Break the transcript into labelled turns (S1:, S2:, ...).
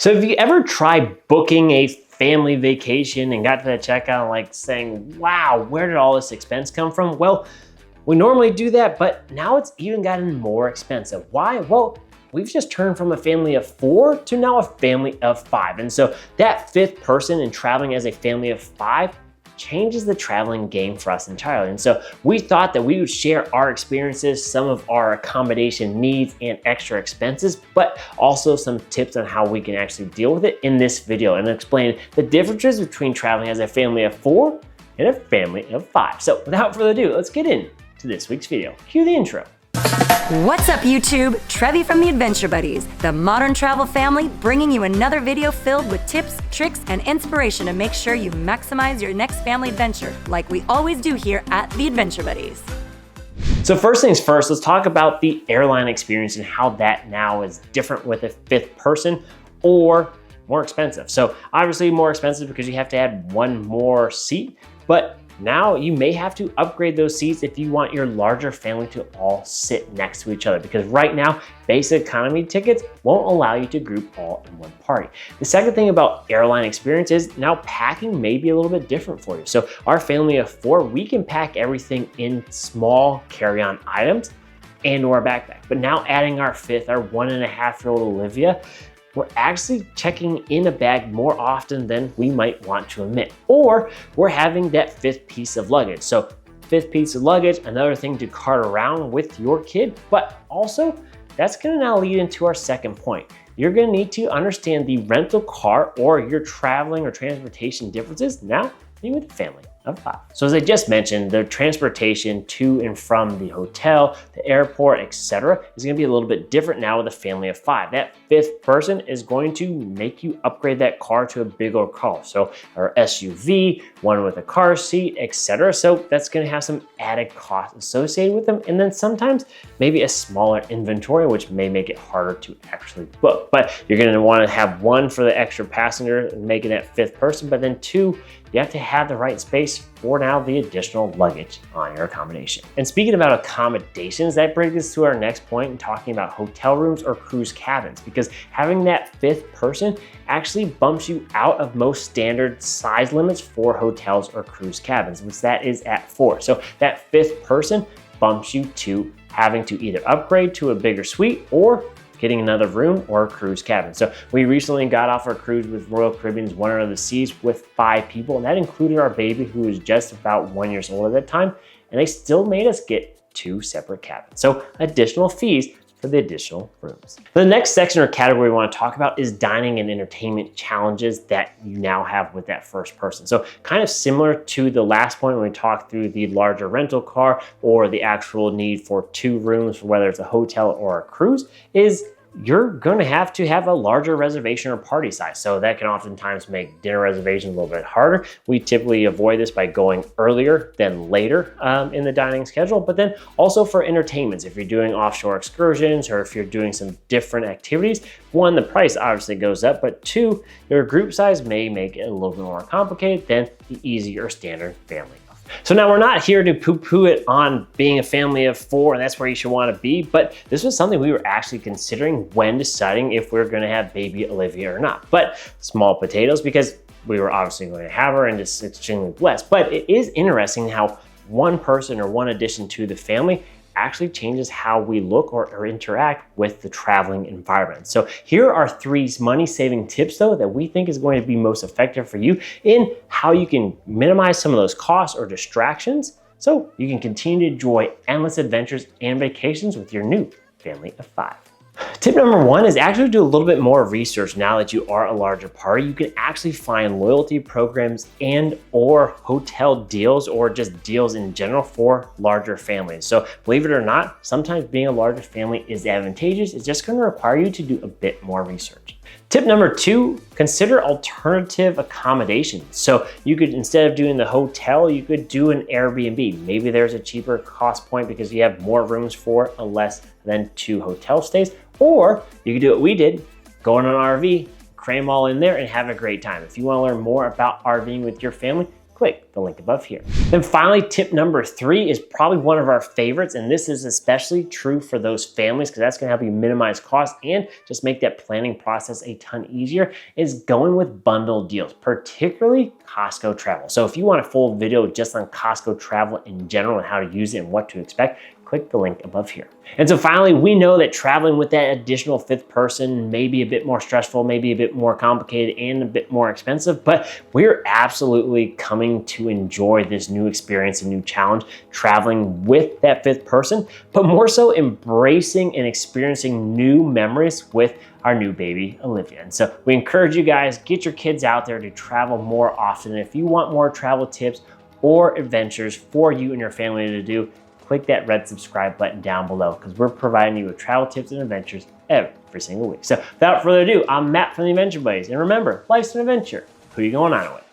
S1: So have you ever tried booking a family vacation and got to the checkout like saying, wow, where did all this expense come from? Well, we normally do that, but now it's even gotten more expensive. Why? Well, we've just turned from a family of 4 to now a family of 5. And so that 5th person in traveling as a family of 5 changes the traveling game for us entirely. And so we thought that we would share our experiences, some of our accommodation needs and extra expenses, but also some tips on how we can actually deal with it in this video and explain the differences between traveling as a family of 4 and a family of 5. So without further ado, let's get into this week's video. Cue the intro.
S2: What's up, YouTube? Trevi from the Adventure Buddies, the modern travel family, bringing you another video filled with tips, tricks, and inspiration to make sure you maximize your next family adventure, like we always do here at the Adventure Buddies.
S1: So first things first, let's talk about the airline experience and how that now is different with a 5th person or more expensive. So obviously more expensive because you have to add one more seat, but now you may have to upgrade those seats if you want your larger family to all sit next to each other, because right now basic economy tickets won't allow you to group all in one party. The second thing about airline experience is now packing may be a little bit different for you. So our family of 4, we can pack everything in small carry-on items and or a backpack. But now adding our 5th, our 1.5-year-old Olivia, we're actually checking in a bag more often than we might want to admit, or we're having that 5th piece of luggage. So 5th piece of luggage, another thing to cart around with your kid, but also that's gonna now lead into our second point. You're gonna need to understand the rental car or your traveling or transportation differences now with a family of 5. So as I just mentioned, the transportation to and from the hotel, the airport, etc., is going to be a little bit different now with a family of 5. That 5th person is going to make you upgrade that car to a bigger car. So our SUV, one with a car seat, etc. So that's going to have some added costs associated with them. And then sometimes maybe a smaller inventory, which may make it harder to actually book. But you're going to want to have one for the extra passenger, making that 5th person, but then 2, you have to have the right space for now the additional luggage on your accommodation. And speaking about accommodations, that brings us to our next point in talking about hotel rooms or cruise cabins, because having that 5th person actually bumps you out of most standard size limits for hotels or cruise cabins, which that is at 4. So that 5th person bumps you to having to either upgrade to a bigger suite or getting another room or a cruise cabin. So we recently got off our cruise with Royal Caribbean's Wonder of the Seas with 5 people, and that included our baby who was just about 1 year old at that time, and they still made us get 2 separate cabins. So additional fees for the additional rooms. The next section or category we want to talk about is dining and entertainment challenges that you now have with that first person. So kind of similar to the last point when we talked through the larger rental car or the actual need for 2 rooms for whether it's a hotel or a cruise, is you're going to have a larger reservation or party size. So that can oftentimes make dinner reservations a little bit harder. We typically avoid this by going earlier than later in the dining schedule, but then also for entertainments, if you're doing offshore excursions or if you're doing some different activities, 1, the price obviously goes up, but 2, your group size may make it a little bit more complicated than the easy or standard family. So now we're not here to poo-poo it on being a family of 4 and that's where you should want to be, but this was something we were actually considering when deciding if we're going to have baby Olivia or not. But small potatoes, because we were obviously going to have her and just extremely blessed. But it is interesting how one person or one addition to the family actually changes how we look or interact with the traveling environment. So here are 3 money-saving tips though that we think is going to be most effective for you in how you can minimize some of those costs or distractions so you can continue to enjoy endless adventures and vacations with your new family of 5. Tip number 1 is actually do a little bit more research now that you are a larger party. You can actually find loyalty programs and or hotel deals or just deals in general for larger families. So believe it or not, sometimes being a larger family is advantageous. It's just going to require you to do a bit more research. Tip number 2, consider alternative accommodations. So you could, instead of doing the hotel, you could do an Airbnb. Maybe there's a cheaper cost point because you have more rooms for a less than 2 hotel stays. Or you could do what we did, go on an RV, cram all in there and have a great time. If you want to learn more about RVing with your family, click the link above here. Then finally, tip number 3 is probably one of our favorites, and this is especially true for those families because that's gonna help you minimize costs and just make that planning process a ton easier, is going with bundle deals, particularly Costco travel. So if you want a full video just on Costco travel in general and how to use it and what to expect, click the link above here. And so finally, we know that traveling with that additional 5th person may be a bit more stressful, maybe a bit more complicated and a bit more expensive, but we're absolutely coming to enjoy this new experience and new challenge, traveling with that 5th person, but more so embracing and experiencing new memories with our new baby, Olivia. And so we encourage you guys, get your kids out there to travel more often. If you want more travel tips or adventures for you and your family to do, click that red subscribe button down below because we're providing you with travel tips and adventures every single week. So without further ado, I'm Matt from the Adventure Buddies. And remember, life's an adventure. Who are you going on with?